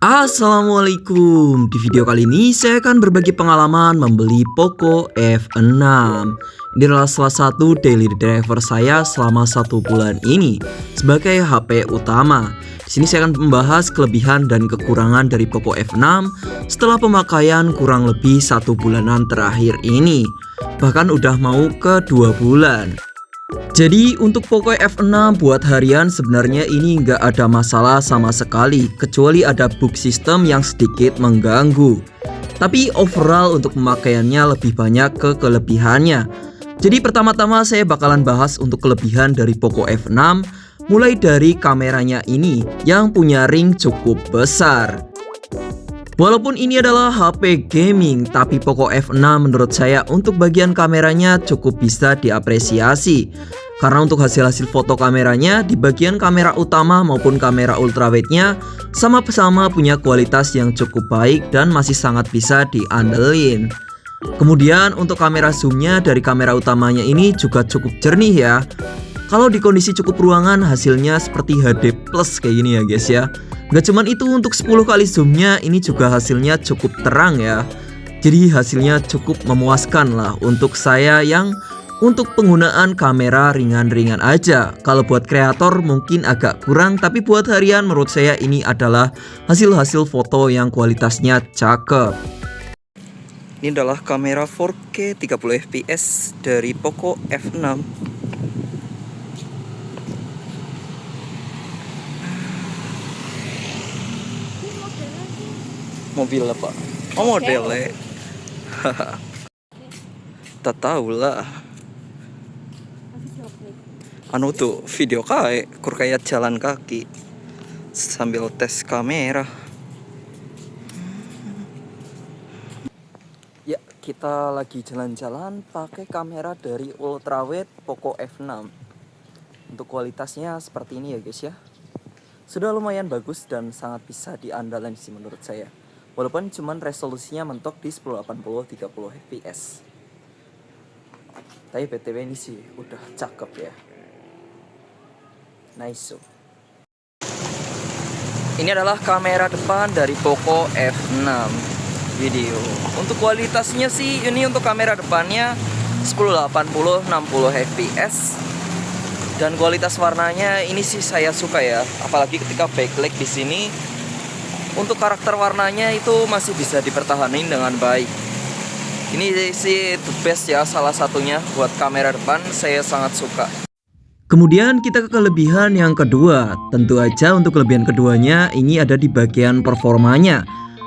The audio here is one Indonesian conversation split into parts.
Assalamualaikum. Di video kali ini saya akan berbagi pengalaman membeli Poco F6. Ini adalah salah satu daily driver saya selama 1 bulan ini sebagai HP utama. Di sini saya akan membahas kelebihan dan kekurangan dari Poco F6 setelah pemakaian kurang lebih 1 bulanan terakhir ini. Bahkan udah mau ke 2 bulan. Jadi untuk Poco F6 buat harian sebenarnya ini nggak ada masalah sama sekali, kecuali ada bug sistem yang sedikit mengganggu. Tapi overall untuk pemakaiannya lebih banyak ke kelebihannya. Jadi pertama-tama saya bakalan bahas untuk kelebihan dari Poco F6, mulai dari kameranya ini yang punya ring cukup besar. Walaupun ini adalah HP gaming, tapi Poco F6 menurut saya untuk bagian kameranya cukup bisa diapresiasi. Karena untuk hasil-hasil foto kameranya di bagian kamera utama maupun kamera ultrawide-nya sama-sama punya kualitas yang cukup baik dan masih sangat bisa diandelin. Kemudian untuk kamera zoomnya dari kamera utamanya ini juga cukup jernih ya. Kalau di kondisi cukup ruangan hasilnya seperti HD plus kayak gini ya guys ya. Gak cuman itu, untuk 10 kali zoomnya ini juga hasilnya cukup terang ya. Jadi hasilnya cukup memuaskan lah untuk saya yang untuk penggunaan kamera ringan-ringan aja. Kalau buat kreator mungkin agak kurang, tapi buat harian menurut saya ini adalah hasil-hasil foto yang kualitasnya cakep. Ini adalah kamera 4K 30 fps dari Poco F6. Mobil apa? Oh modelnya. Tak tahu lah. Anu tuh video kayak kur kayak jalan kaki sambil tes kamera. Ya, kita lagi jalan-jalan pakai kamera dari ultrawide Poco F6. Untuk kualitasnya seperti ini ya guys ya. Sudah lumayan bagus dan sangat bisa diandalkan sih menurut saya. Walaupun cuman resolusinya mentok di 1080 30 fps. Tapi BTW ini sih udah cakep ya. Nice. Ini adalah kamera depan dari Poco F6 video. Untuk kualitasnya sih ini untuk kamera depannya 1080 60 fps. Dan kualitas warnanya ini sih saya suka ya, apalagi ketika backlight di sini. Untuk karakter warnanya itu masih bisa dipertahankan dengan baik. Ini sih the best ya, salah satunya buat kamera depan saya sangat suka. Kemudian kita ke kelebihan yang kedua. Tentu aja untuk kelebihan keduanya ini ada di bagian performanya.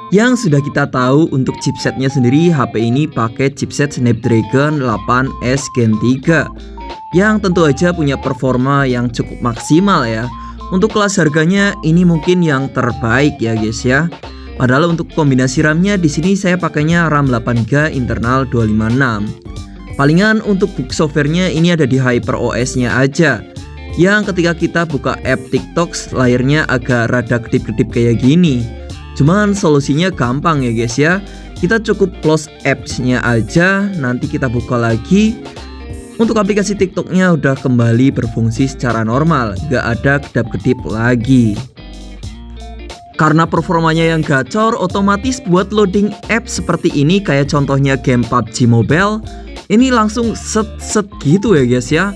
Yang sudah kita tahu untuk chipsetnya sendiri, HP ini pakai chipset Snapdragon 8S Gen 3 yang tentu aja punya performa yang cukup maksimal ya. Untuk kelas harganya ini mungkin yang terbaik ya guys ya. Padahal untuk kombinasi RAM-nya di sini saya pakainya RAM 8GB internal 256. Palingan untuk book software-nya ini ada di HyperOS-nya aja. Yang ketika kita buka app TikTok layarnya agak rada kedip-kedip kayak gini. Cuman solusinya gampang ya guys ya. Kita cukup close apps-nya aja, nanti kita buka lagi. Untuk aplikasi TikToknya udah kembali berfungsi secara normal, gak ada kedap-kedip lagi. Karena performanya yang gacor, otomatis buat loading app seperti ini, kayak contohnya game PUBG Mobile, ini langsung set gitu ya guys ya.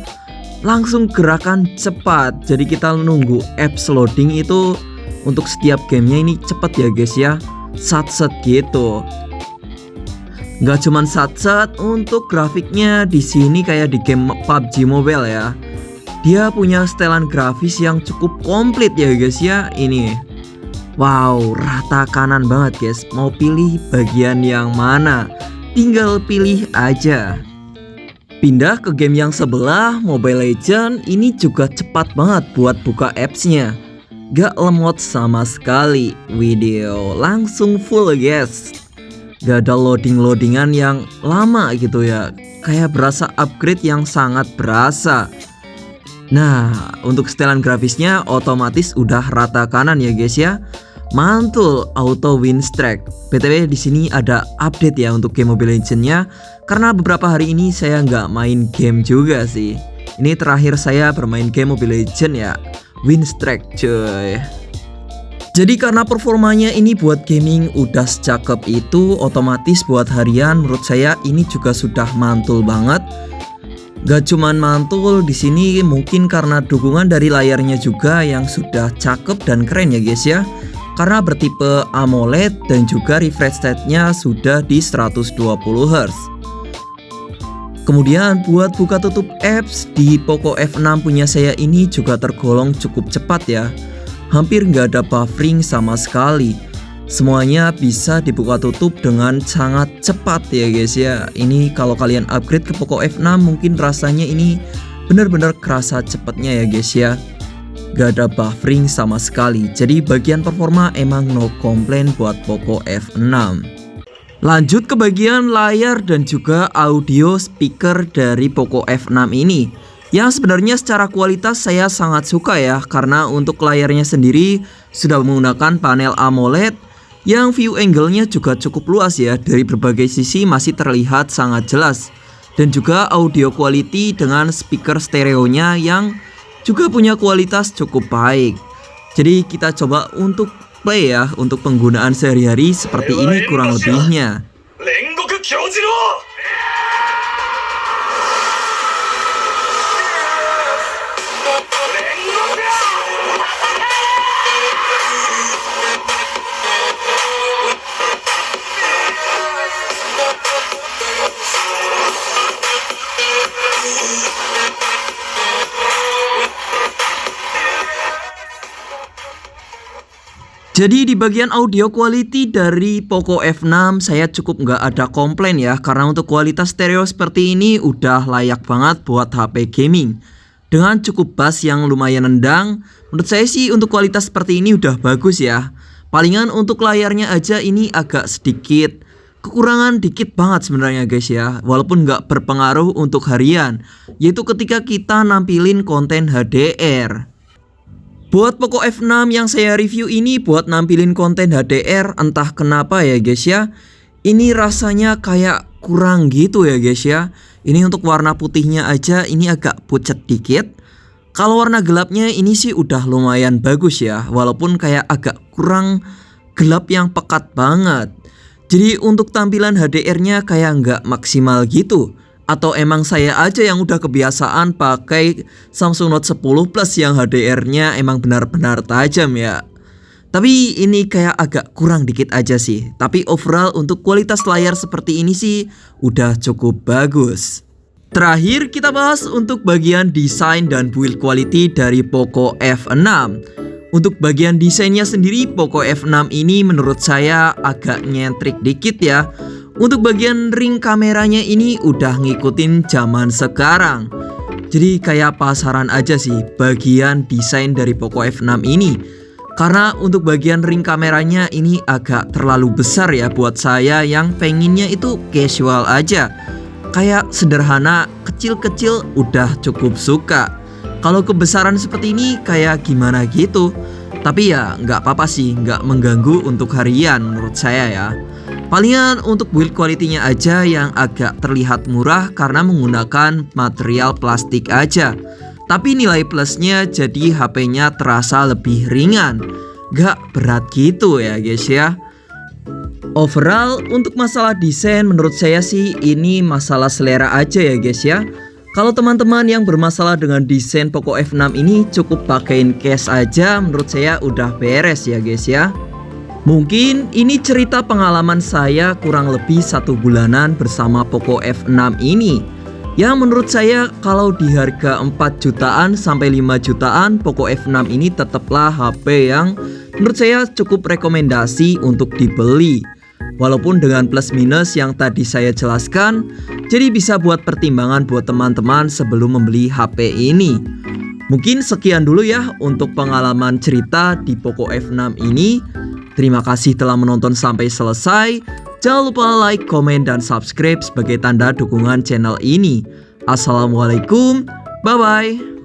Langsung gerakan cepat, jadi kita nunggu apps loading itu untuk setiap gamenya ini cepet ya guys ya. Set gitu. Nggak cuman sat-sat, untuk grafiknya di sini kayak di game PUBG Mobile ya. Dia punya setelan grafis yang cukup komplit ya guys ya. Ini wow, rata kanan banget guys. Mau pilih bagian yang mana, tinggal pilih aja. Pindah ke game yang sebelah, Mobile Legends. Ini juga cepat banget buat buka apps-nya. Gak lemot sama sekali. Video langsung full guys. Gak ada loadingan yang lama gitu ya. Kayak berasa upgrade yang sangat berasa. Nah, untuk setelan grafisnya otomatis udah rata kanan ya guys ya. Mantul auto win streak. BTW di sini ada update ya untuk game Mobile Legends-nya. Karena beberapa hari ini saya nggak main game juga sih. Ini terakhir saya bermain game Mobile Legends ya. Win streak cuy. Jadi karena performanya ini buat gaming udah secakep itu, otomatis buat harian menurut saya ini juga sudah mantul banget. Gak cuman mantul, di sini mungkin karena dukungan dari layarnya juga yang sudah cakep dan keren ya guys ya. Karena bertipe AMOLED dan juga refresh rate-nya sudah di 120 Hz. Kemudian buat buka tutup apps di Poco F6 punya saya ini juga tergolong cukup cepat ya. Hampir nggak ada buffering sama sekali. Semuanya bisa dibuka tutup dengan sangat cepat ya guys ya. Ini kalau kalian upgrade ke Poco F6 mungkin rasanya ini benar-benar kerasa cepatnya ya guys ya. Gak ada buffering sama sekali. Jadi bagian performa emang no complaint buat Poco F6. Lanjut ke bagian layar dan juga audio speaker dari Poco F6 ini, yang sebenarnya secara kualitas saya sangat suka ya. Karena untuk layarnya sendiri sudah menggunakan panel AMOLED yang view angle-nya juga cukup luas ya, dari berbagai sisi masih terlihat sangat jelas. Dan juga audio quality dengan speaker stereonya yang juga punya kualitas cukup baik. Jadi kita coba untuk play ya, untuk penggunaan sehari-hari seperti ini kurang lebihnya. Jadi di bagian audio quality dari Poco F6 saya cukup nggak ada komplain ya. Karena untuk kualitas stereo seperti ini udah layak banget buat HP gaming. Dengan cukup bass yang lumayan nendang, menurut saya sih untuk kualitas seperti ini udah bagus ya. Palingan untuk layarnya aja ini agak sedikit kekurangan dikit banget sebenarnya guys ya. Walaupun nggak berpengaruh untuk harian, yaitu ketika kita nampilin konten HDR. Buat Poco F6 yang saya review ini buat nampilin konten HDR, entah kenapa ya guys ya, ini rasanya kayak kurang gitu ya guys ya. Ini untuk warna putihnya aja ini agak pucat dikit. Kalau warna gelapnya ini sih udah lumayan bagus ya, walaupun kayak agak kurang gelap yang pekat banget. Jadi untuk tampilan HDR-nya kayak nggak maksimal gitu. Atau emang saya aja yang udah kebiasaan pakai Samsung Note 10 Plus yang HDR-nya emang benar-benar tajam ya. Tapi ini kayak agak kurang dikit aja sih. Tapi overall untuk kualitas layar seperti ini sih udah cukup bagus. Terakhir kita bahas untuk bagian desain dan build quality dari Poco F6. Untuk bagian desainnya sendiri Poco F6 ini menurut saya agak nyentrik dikit ya. Untuk bagian ring kameranya ini udah ngikutin zaman sekarang. Jadi kayak pasaran aja sih bagian desain dari Poco F6 ini. Karena untuk bagian ring kameranya ini agak terlalu besar ya buat saya yang pengennya itu casual aja. Kayak sederhana, kecil-kecil udah cukup suka. Kalau kebesaran seperti ini kayak gimana gitu. Tapi ya nggak apa-apa sih, nggak mengganggu untuk harian menurut saya ya. Palingan untuk build quality-nya aja yang agak terlihat murah karena menggunakan material plastik aja. Tapi nilai plusnya jadi HP-nya terasa lebih ringan, gak berat gitu ya guys ya. Overall untuk masalah desain menurut saya sih ini masalah selera aja ya guys ya. Kalau teman-teman yang bermasalah dengan desain Poco F6 ini cukup pakein case aja, menurut saya udah beres ya guys ya. Mungkin ini cerita pengalaman saya kurang lebih 1 bulanan bersama Poco F6 ini. Yang menurut saya kalau di harga 4 jutaan sampai 5 jutaan Poco F6 ini tetaplah HP yang menurut saya cukup rekomendasi untuk dibeli. Walaupun dengan plus minus yang tadi saya jelaskan, jadi bisa buat pertimbangan buat teman-teman sebelum membeli HP ini. Mungkin sekian dulu ya untuk pengalaman cerita di Poco F6 ini. Terima kasih telah menonton sampai selesai. Jangan lupa like, komen, dan subscribe sebagai tanda dukungan channel ini. Assalamualaikum, bye-bye.